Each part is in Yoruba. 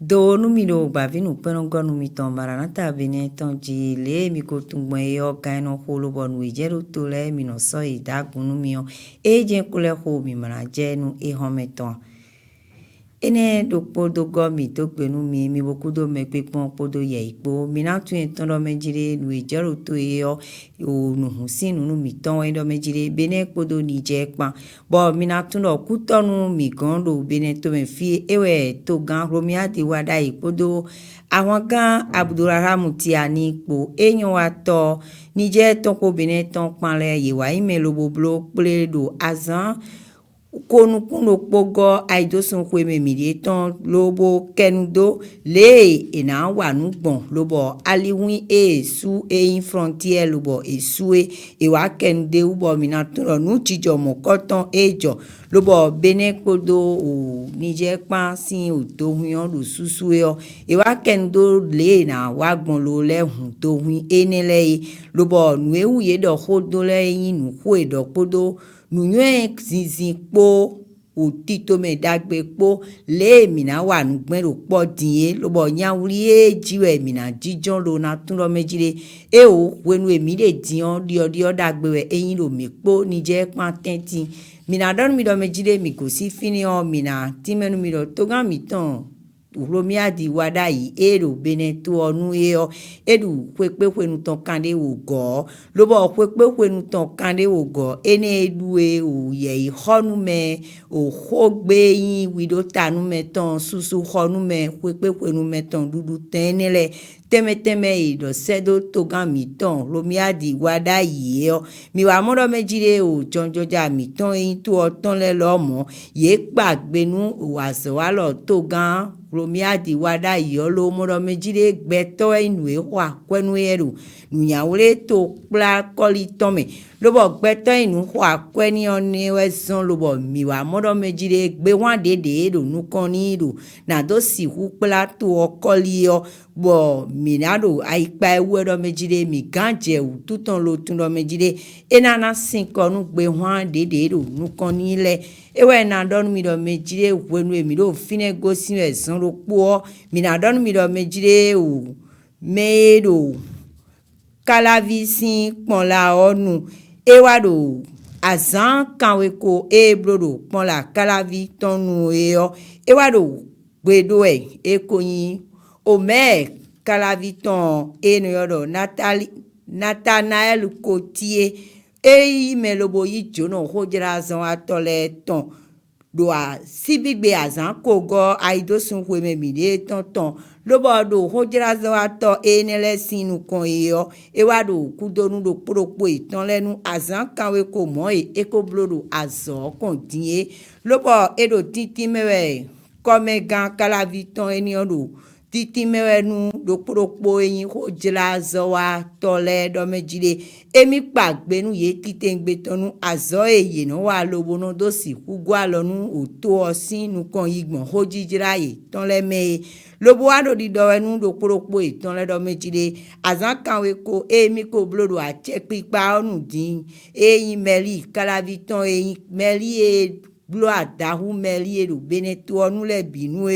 Do no mi do ba vi no peno go no mi ton barana ta bene ton ji le mi ko tumbo e o ka no holo bo no ijero to le mi no so i da gunu mi o e je ko le ho mi mara je no e ho me ton ene do podo go mi to pe nu mi boku do me pe pon podo ye ipo mi na tu en ton do me jire nu ijero to e o nu husin nu mi ton e do me jire bene podo ni je pa bo mi na tu no ku to nu mi gan do bene to me fi ewe to gan romi ati wa da ipodo àwọn gan abdulrahman ti ani ipo eyan wa to ni je ton ko bene ton pan le ye wa ime lo boblo ple do azan konukuno kpogo aidosun kweme midieton lobo kenudo le ena wanu gbon lobo aliwin su in frontier lobo esue ewa kenude ubo minaturo nu chijo mokoton ejo lobo bene kodo o nije pa sin otohun lo susue o ewa kenudo le na wa gbon lo le hun tohun enele lobo nu ewuye do hodo le yin nu ho edo kodo nùyẹn zinzin kpó òtítọ́ mẹ dàgbé kpó lé mina wà nugbẹ́rò kpọ́ dìé lọ́bọ̀ nyawuli yé jiwẹ̀ mina jíjọ́ lo na tún lọ́ mẹ́dzire e o wẹnu èmi lè diọ́ diọ́ dàgbé wẹ̀ eyín lò mí kpó níjẹ́ kpán tẹ́tí mina dọ́nu mi lọ́ mẹ́dzire mi kò sí fini ọ́ mina tìmẹ́nu mi lọ́ tógán mi tán uromia di wada yi ero bene to onu eo edu kwekpe kwenu ton kande wo go lobo kwekpe kwenu ton kande wo go ene edu e o ye honu me o hogbe yin wido tanu me ton susu honu me kwekpe kwenu me ton dudu tenele teme ido sedo togan mi ton romia di wada yi eo mi wa modo mejire o jonjoja mi ton yin to oton le lomo ye gbagbenu o aso wa lo togan romia di wada yolo moro mejire gbeto inu e wa kwenu eru nunyawole to kpla koli tome lobo gbeto inu wa kweni oni weson lobo miwa moro mejire gbe wan dede do nukoni do na do si hu kpla to okoli yo bo minado aipa ewo mejire mi ganje ututon lo tun do mejire enana sinko nu gbe wan dede do nukoni le ewe na donu mi do mejire wenu emi do fine gosi esan ro po mi na donu mi do mejire o medo kalavisin pon la onu ewa do azan kanwe ko ebrodo pon la kalavi tonu ewa do gbedo ekoyin o me kalavi ton enu yodo Nathanael Kotie eyi melobo yi jono hojira zan atole ton do a sibigbe azan kogo aidosun kweme mide tonton lobo do hojira zan ato enele sinu kon ewa do kudonu do poropo itan lenu azan kanwe ko mo eko blodo azo kon die lobo edo titi mewe kome gan kalaviton eniodo titi mewenu do poropo eyin hojira zowa tole do mejide emi pagbenu ye tite ngbetonu azo eye no wa lobo no do si kugwa lonu oto osin nu kon igbon hojijira ye ton le me lobo ado di do enu do poropo iton le do mejide azan kanwe ko emi ko blodo a check pipa onu din eyin meli kalaviton eyin meli blo adahu meli eru benetu onu le binu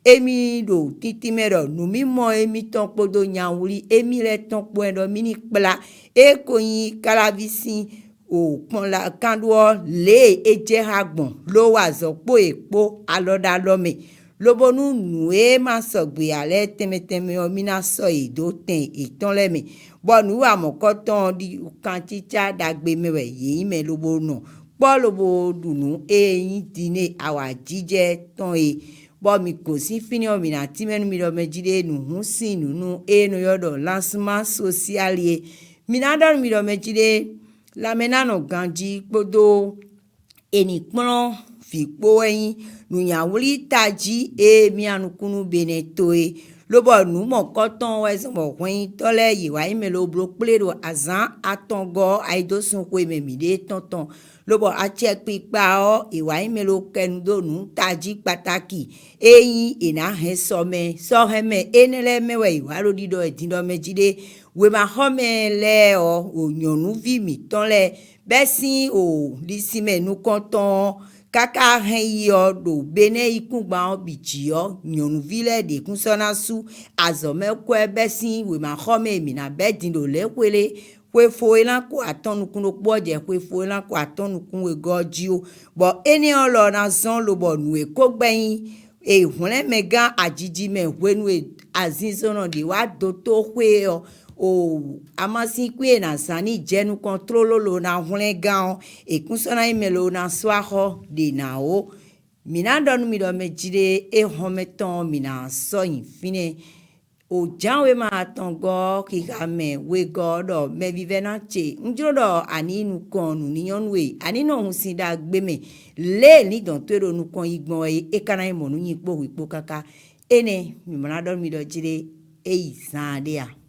emi do titi mero nu mi mo emi ton podo nyawuli emi le ton po edo mini kpla ekoyin kalavisi o pon la kanduo le eje hagbon lo wa zo po epo aloda lome lobonu nu e ma sogbe ale teme o mina so edo ten iton le me bonu amokoton di kanchicha dagbe mewe yi me lobonu polobo dunu eyin dine awa jije ton bo mi kò sí fini o mi na timenu mi do mejide nu husin nu enu yodo lancement social mi na do mi do mejide la menano ganji podo eni pon fi po eyin nu yawuli taji mi anukunu beneto lobo nu mo koton we so mo kwin tole yi wa imelo bro plero azan atongo aidosun ko ememide tonton lobo a check pipa o ìwà imelo kendo nu taji pataki eyin ina he so heme enele mewe ìwà rodido edindo mejide we ma home le o onyonu vi mi ton le besin o lisime nu konton kaka hen do bene ikungba bichio nyonuvile de kunsona su azome kwe besi we ma khome mi na bedin do le kwele kwe foilan ko atonukun no poje kwe foilan ko atonukun we gojio bo eni olo na zon lo bo nu e ko gbeyin e hunle mega ajiji me wenu e azinzono de wa do to kwe o amasi kwe na sani jenu controlo lo na hunle gan e kunsona imelo na swaho de na o mina donu mi do me jide e hometon mina so yin fine o janwe ma tongo ki game we godo me vive na che njodo ani nu konu ni yonwe ani no hun sin da gbe me le ni don tero nu kon igbon e kana mo nu yin po wi po kaka ene mi mana do mi do jide e isan de a